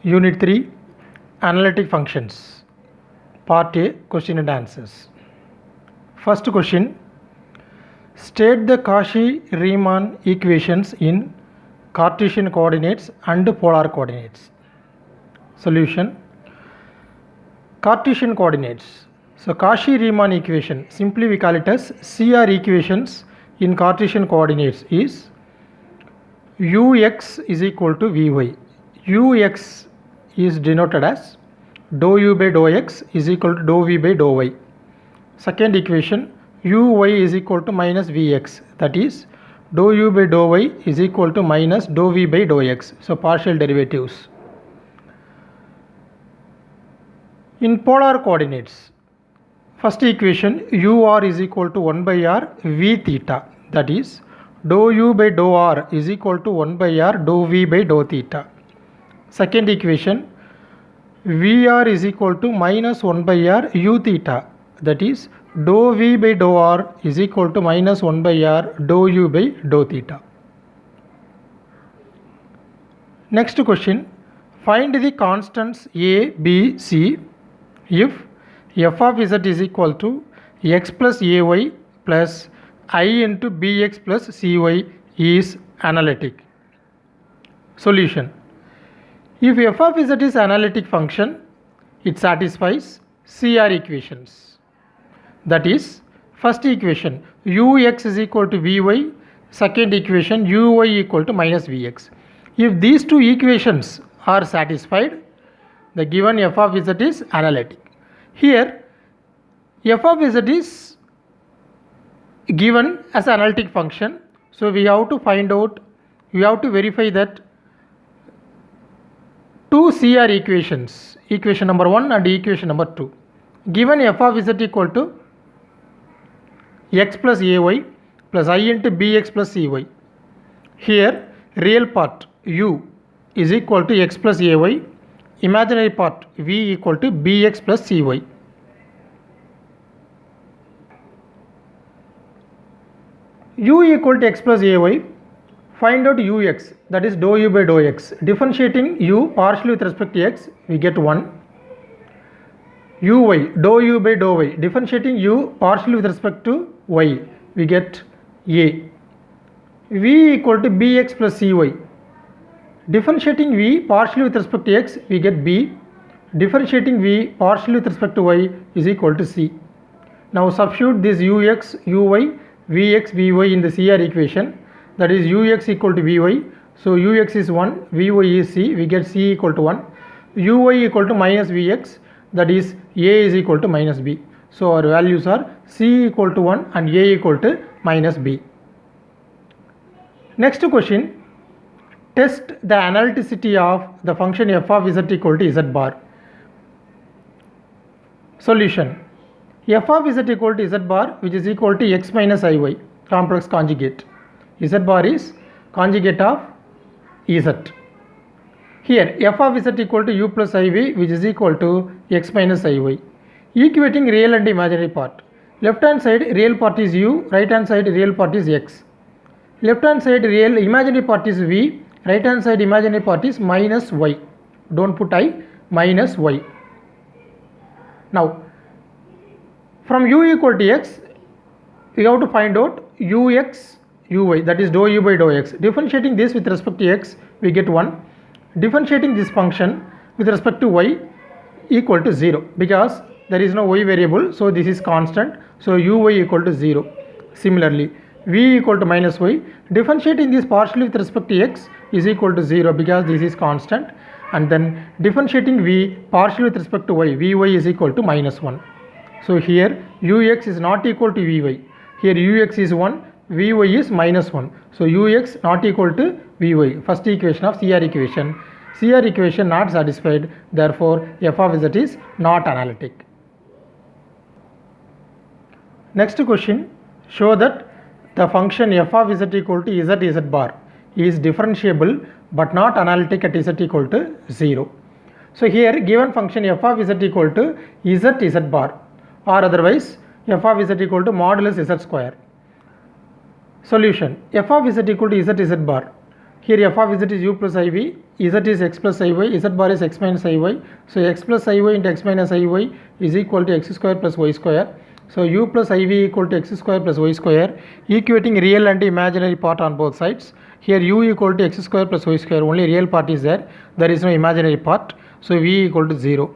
Unit 3 Analytic Functions Part A Question and Answers. First question, state the Cauchy-Riemann equations in Cartesian coordinates and polar coordinates. Solution, Cartesian coordinates. So Cauchy-Riemann equation, simply we call it as CR equations in Cartesian coordinates is Ux is equal to Vy. Ux is denoted as dou u by dou x is equal to dou v by dou y. Second equation, uy is equal to minus vx, that is dou u by dou y is equal to minus dou v by dou x. So partial derivatives. In polar coordinates, first equation ur is equal to 1 by r v theta, that is dou u by dou r is equal to 1 by r dou v by dou theta. Second equation Vr is equal to minus 1 by r u theta, that is dou v by dou r is equal to minus 1 by r dou u by dou theta. Next question, find the constants a, b, c if f of z is equal to x plus ay plus I into bx plus cy is analytic. Solution, if f of z is analytic function, it satisfies CR equations. That is, first equation ux is equal to vy, second equation uy equal to minus vx. If these two equations are satisfied, the given f of z is analytic. Here f of z is given as analytic function, so we have to find out, we have to verify that two CR equations, equation number 1 and equation number 2, given f of z equal to x plus ay plus I into bx plus cy. Here real part u is equal to x plus ay, imaginary part v equal to bx plus cy. U equal to x plus ay, find out ux, that is dou u by dou x. Differentiating u partially with respect to x, we get 1. Uy, dou u by dou y. Differentiating u partially with respect to y, we get a. V equal to bx plus cy. Differentiating v partially with respect to x, we get b. Differentiating v partially with respect to y is equal to c. Now substitute this ux, uy, vx, vy in the CR equation, that is ux equal to vy, so ux is 1, vy is c, we get c equal to 1, uy equal to minus vx, that is a is equal to minus b. So our values are c equal to 1 and a equal to minus b. Next question, test the analyticity of the function f of z equal to z bar. Solution, f of z equal to z bar, which is equal to x minus iy, complex conjugate. Z bar is conjugate of z. Here f of z equal to u plus iv, which is equal to x minus iy. Equating real and imaginary part. Left hand side real part is u, right hand side real part is x. Left hand side real imaginary part is v, right hand side imaginary part is minus y. Don't put I, minus y. Now from u equal to x, we have to find out ux, uy, that is dou u by dou x. Differentiating this with respect to x, we get 1. Differentiating this function with respect to y equal to 0, because there is no y variable, so this is constant, so uy equal to 0. Similarly, v equal to minus y. Differentiating this partially with respect to x is equal to 0, because this is constant, and then differentiating v partially with respect to y, vy is equal to minus 1. So here ux is not equal to vy. Here ux is 1, vy is minus 1. So ux not equal to vy. First equation of CR equation. CR equation not satisfied, therefore f of z is not analytic. Next question, show that the function f of z equal to z bar is differentiable but not analytic at z equal to 0. So here given function f of z equal to z bar, or otherwise f of z equal to modulus z square. Solution, f of z equal to z bar. Here f of z is u plus iv, z is x plus iy, z bar is x minus iy. So x plus iy into x minus iy is equal to x square plus y square. So u plus iv equal to x square plus y square, equating real and imaginary part on both sides. Here u equal to x square plus y square, only real part is there, there is no imaginary part. So v equal to 0.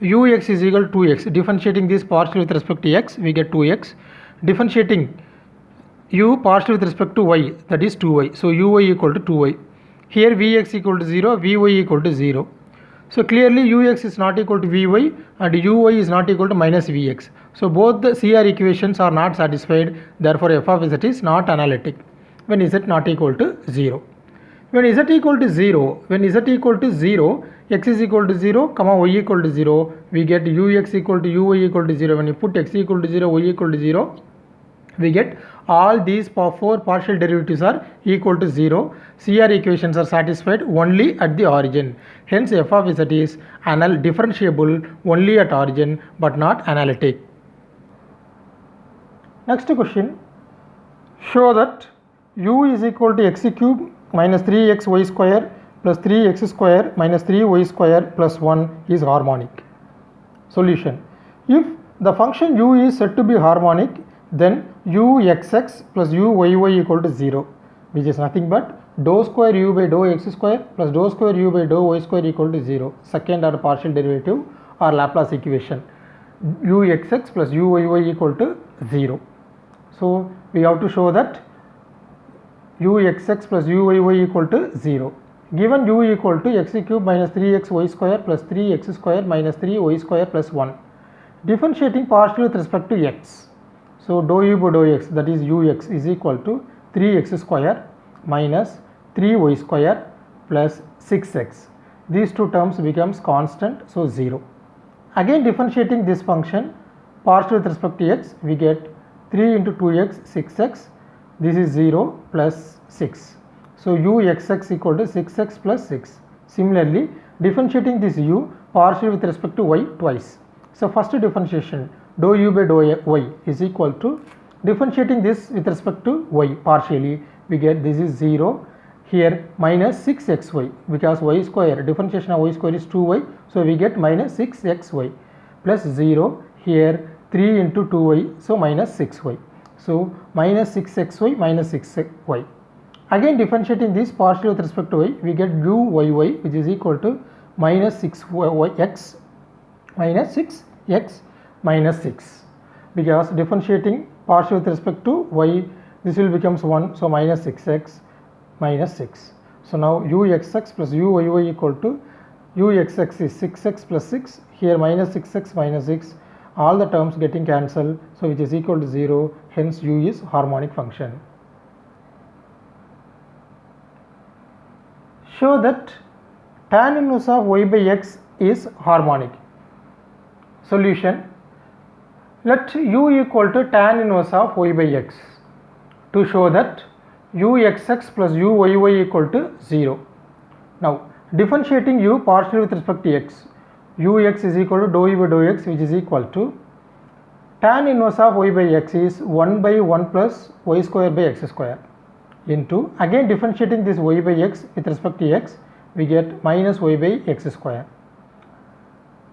ux is equal to 2x. Differentiating this partially with respect to x, we get 2x. Differentiating u partially with respect to y, that is 2y. So uy equal to 2y. Here vx equal to 0, vy equal to 0. So clearly ux is not equal to vy and uy is not equal to minus vx. So both the CR equations are not satisfied, therefore f of z is not analytic when z not equal to 0. When z equal to 0, x is equal to 0, comma y equal to 0, we get ux equal to uy equal to 0. When you put x equal to 0, y equal to 0, we get all these four partial derivatives are equal to 0. CR equations are satisfied only at the origin. Hence f of z is differentiable only at origin but not analytic. Next question. Show that u is equal to x cube minus 3xy square plus 3x square minus 3y square plus 1 is harmonic. Solution. If the function u is said to be harmonic, then uxx plus uyy equal to 0, which is nothing but dou square u by dou x square plus dou square u by dou y square equal to 0. Second order partial derivative or Laplace equation. Uxx plus uyy equal to 0. So we have to show that uxx plus uyy equal to 0. Given u equal to x cube minus 3xy square plus 3x square minus 3y square plus 1. Differentiating partially with respect to x. So dou u by dou x, that is ux, is equal to 3x square minus 3y square plus 6x. These two terms becomes constant, so 0. Again differentiating this function partially with respect to x, we get 3 into 2x, 6x. This is 0 plus 6. So uxx equal to 6x plus 6. Similarly, differentiating this u partially with respect to y twice. So first differentiation, dou u by dou y is equal to, differentiating this with respect to y partially, we get this is 0, here minus 6xy, because y square, differentiation of y square is 2y, so we get minus 6xy plus 0, here 3 into 2y, so minus 6y. So minus 6xy minus 6y. Again differentiating this partially with respect to y, we get uyy, which is equal to minus 6x minus 6x minus 6, because differentiating partially with respect to y, this will becomes 1, so minus 6x minus 6. So now uxx plus uyy equal to, uxx is 6x plus 6, here minus 6x minus 6, all the terms getting cancelled, so which is equal to 0, hence u is harmonic function. Show that tan inverse of y by x is harmonic. Solution. Let u equal to tan inverse of y by x to show that uxx plus uyy equal to 0. Now differentiating u partially with respect to x, ux is equal to dou u by dou x, which is equal to tan inverse of y by x is 1 by 1 plus y square by x square into, again differentiating this y by x with respect to x, we get minus y by x square.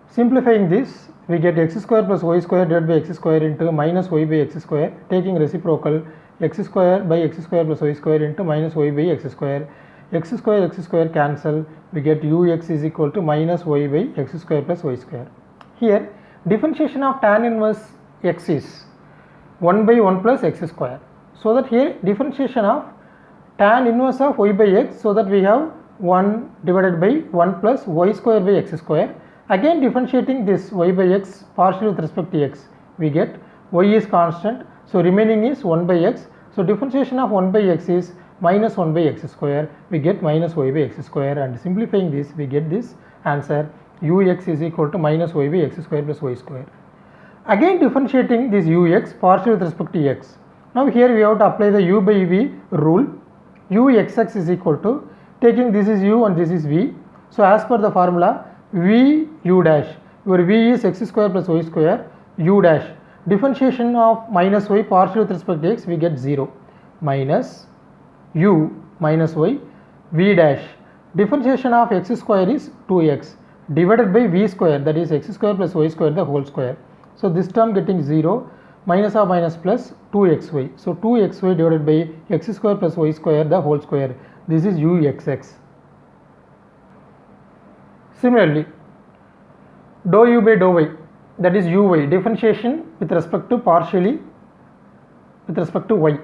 Simplifying this, we get x square plus y square divided by x square into minus y by x square, taking reciprocal x square by x square plus y square into minus y by x square. X square cancel, we get ux is equal to minus y by x square plus y square. Here differentiation of tan inverse x is 1 by 1 plus x square, so that here differentiation of tan inverse of y by x, so that we have 1 divided by 1 plus y square by x square. Again differentiating this y by x partially with respect to x, we get y is constant, so remaining is 1 by x. So differentiation of 1 by x is minus 1 by x square, we get minus y by x square, and simplifying this we get this answer, ux is equal to minus y by x square plus y square. Again differentiating this ux partially with respect to x. Now here we have to apply the u by v rule. Uxx is equal to, taking this is u and this is v. So as per the formula, v u dash, your v is x square plus y square, u dash, differentiation of minus y partially with respect to x, we get 0, minus u minus y, v dash. Differentiation of x square is 2x divided by v square, that is x square plus y square the whole square. So this term getting 0, minus of minus plus 2xy. So 2xy divided by x square plus y square the whole square. This is uxx. Similarly, dou u by dou y, that is uy, differentiation with respect to partially with respect to y,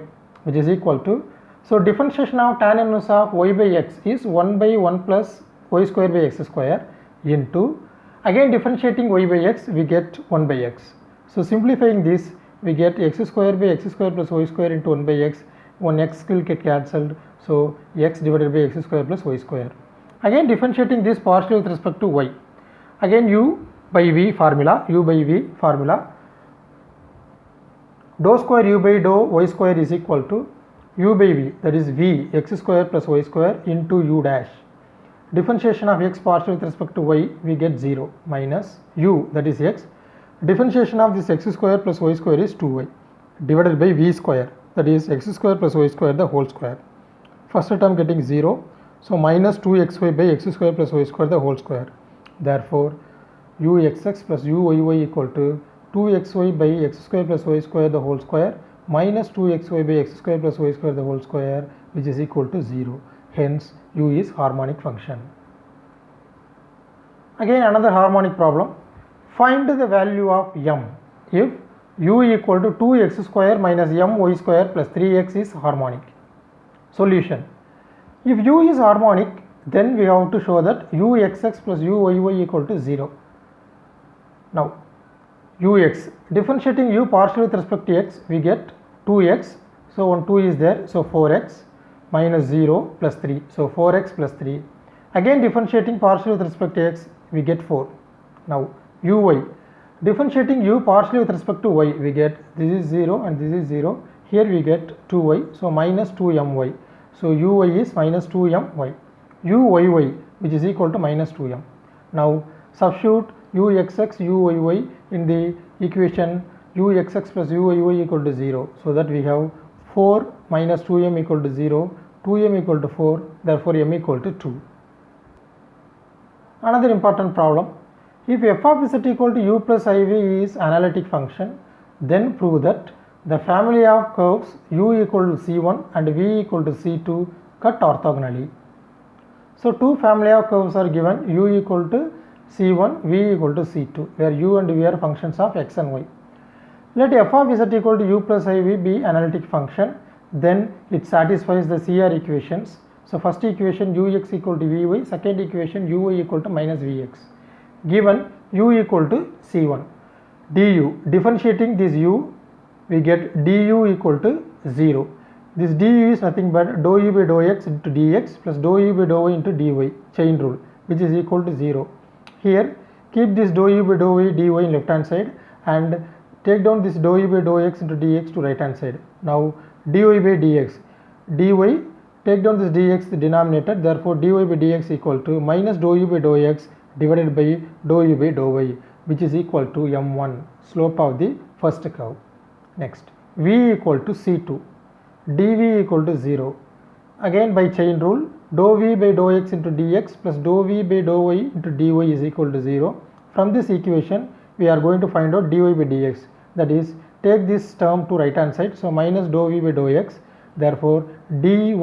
which is equal to, so differentiation of tan inverse of y by x is 1 by 1 plus y square by x square into, again differentiating y by x we get 1 by x. So simplifying this we get x square by x square plus y square into 1 by x, 1 x will get cancelled, so x divided by x square plus y square. Again differentiating this partially with respect to y, again u by v formula, dou square u by dou y square is equal to u by v, that is v x square plus y square into u dash. Differentiation of x partial with respect to y we get 0 minus u, that is x. Differentiation of this x square plus y square is 2y divided by v square, that is x square plus y square the whole square. First term getting 0, so minus 2xy by x square plus y square the whole square. Therefore uxx plus uyy equal to 2xy by x square plus y square the whole square minus 2xy by x square plus y square the whole square, which is equal to 0. Hence u is harmonic function. Again another harmonic problem. Find the value of m if u equal to 2x square minus my square plus 3x is harmonic. Solution. If u is harmonic, then we have to show that uxx plus uyy equal to 0. Now ux, differentiating u partially with respect to x we get 2x, so 1 2 is there, so 4x minus 0 plus 3, so 4x plus 3. Again differentiating partially with respect to x we get 4. Now uy, differentiating u partially with respect to y we get, this is 0 and this is 0, here we get 2y, so minus 2my, so uy is minus 2my, uyy which is equal to minus 2m. Now substitute uxx uyy in the equation uxx plus uyy equal to 0, so that we have 4 minus 2m equal to 0, 2m equal to 4, therefore m equal to 2. Another important problem, if f of z equal to u plus iv is analytic function, then prove that the family of curves u equal to c1 and v equal to c2 cut orthogonally. So two family of curves are given, u equal to c1, v equal to c2, where u and v are functions of x and y. Let f of z equal to u plus iv be analytic function, then it satisfies the CR equations. So first equation ux equal to vy, second equation uy equal to minus vx. Given u equal to c1, du, differentiating this u we get du equal to 0. This du is nothing but dou u by dou x into dx plus dou u by dou y into dy, chain rule, which is equal to 0. Here keep this dou u by dou y dy in left hand side and take down this dou u by dou x into dx to right hand side. Now dy by dx, dy, take down this dx the denominator, therefore dy by dx equal to minus dou u by dou x divided by dou u by dou y, which is equal to m1, slope of the first curve. Next v equal to c2, dv equal to 0. Again by chain rule, dou v by dou x into dx plus dou v by dou y into dy is equal to 0. From this equation we are going to find out dy by dx, that is take this term to right hand side, so minus dou v by dou x, therefore dy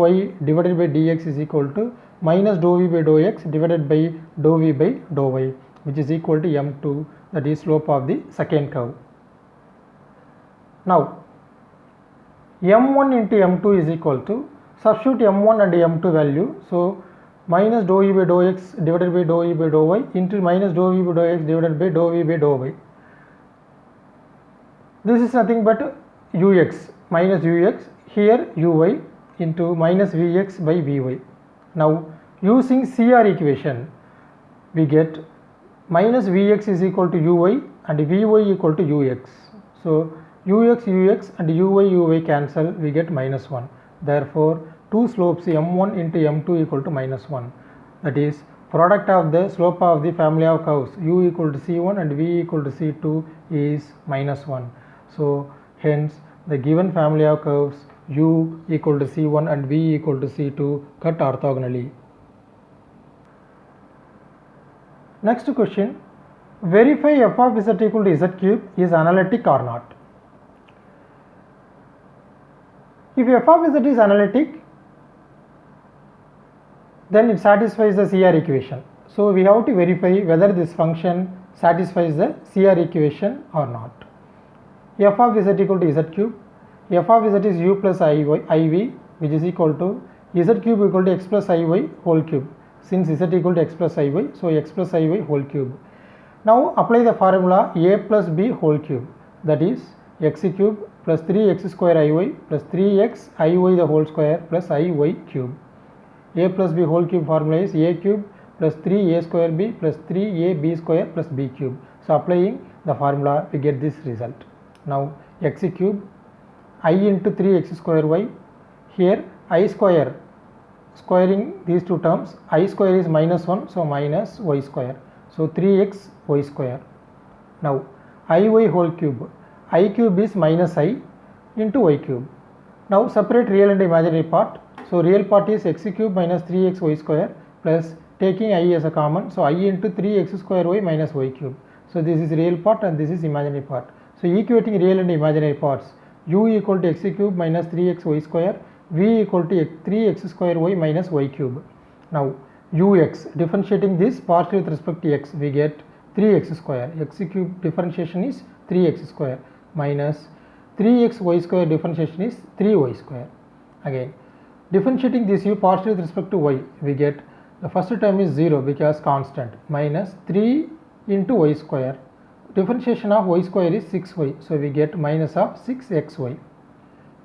divided by dx is equal to minus dou v by dou x divided by dou v by dou y, which is equal to m2, that is slope of the second curve. Now m1 into m2 is equal to, substitute m1 and m2 value, so minus dou e by dou x divided by dou e by dou y into minus dou e by dou x divided by dou v by dou y. This is nothing but ux minus ux, here uy into minus vx by vy. Now using CR equation we get minus vx is equal to uy and vy equal to ux. So ux and uy cancel, we get minus 1. Therefore two slopes m1 into m2 equal to minus 1, that is product of the slope of the family of curves u equal to c1 and v equal to c2 is minus 1. So hence the given family of curves u equal to c1 and v equal to c2 cut orthogonally. Next question, verify f of z equal to z cube is analytic or not. If f of z is analytic, then it satisfies the CR equation. So we have to verify whether this function satisfies the CR equation or not. F of z equal to z cube, f of z is u plus iv which is equal to z cube equal to x plus iy whole cube. Since z equal to x plus iy, so x plus iy whole cube. Now apply the formula a plus b whole cube, that is x cube plus 3x square iy plus 3x iy the whole square plus iy cube. A plus b whole cube formula is a cube plus 3a square b plus 3ab square plus b cube. So applying the formula we get this result. Now x cube I into 3x square y, here I square, squaring these two terms, I square is minus 1, so minus y square, so 3x y square. Now iy whole cube, I cube is minus I into y cube. Now separate real and imaginary part. So real part is x cube minus 3x y square plus taking I as a common, so I into 3x square y minus y cube. So this is real part and this is imaginary part. So equating real and imaginary parts, u equal to x cube minus 3x y square, v equal to 3x square y minus y cube. Now ux, differentiating this partially with respect to x, we get 3x square, x cube differentiation is 3x square minus 3x y square differentiation is 3y square. Again differentiating this u partially with respect to y, we get the first term is 0 because constant minus 3 into y square. Differentiation of y square is 6y, so we get minus of 6xy.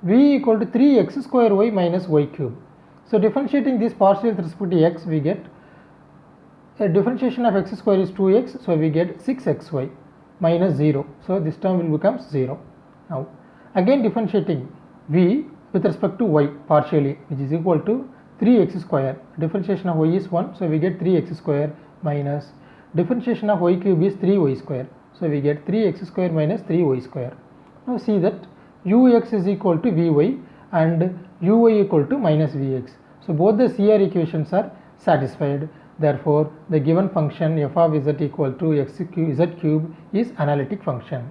v equal to 3x square y minus y cube. So differentiating this partially with respect to x, we get a differentiation of x square is 2x, so we get 6xy minus 0. So this term will become 0. Now again differentiating v with respect to y partially, which is equal to 3x square. Differentiation of y is 1, so we get 3x square minus differentiation of y cube is 3y square. So we get 3x square minus 3y square. Now see that ux is equal to vy and uy equal to minus vx. So both the CR equations are satisfied. Therefore the given function f of z equal to z cube is analytic function.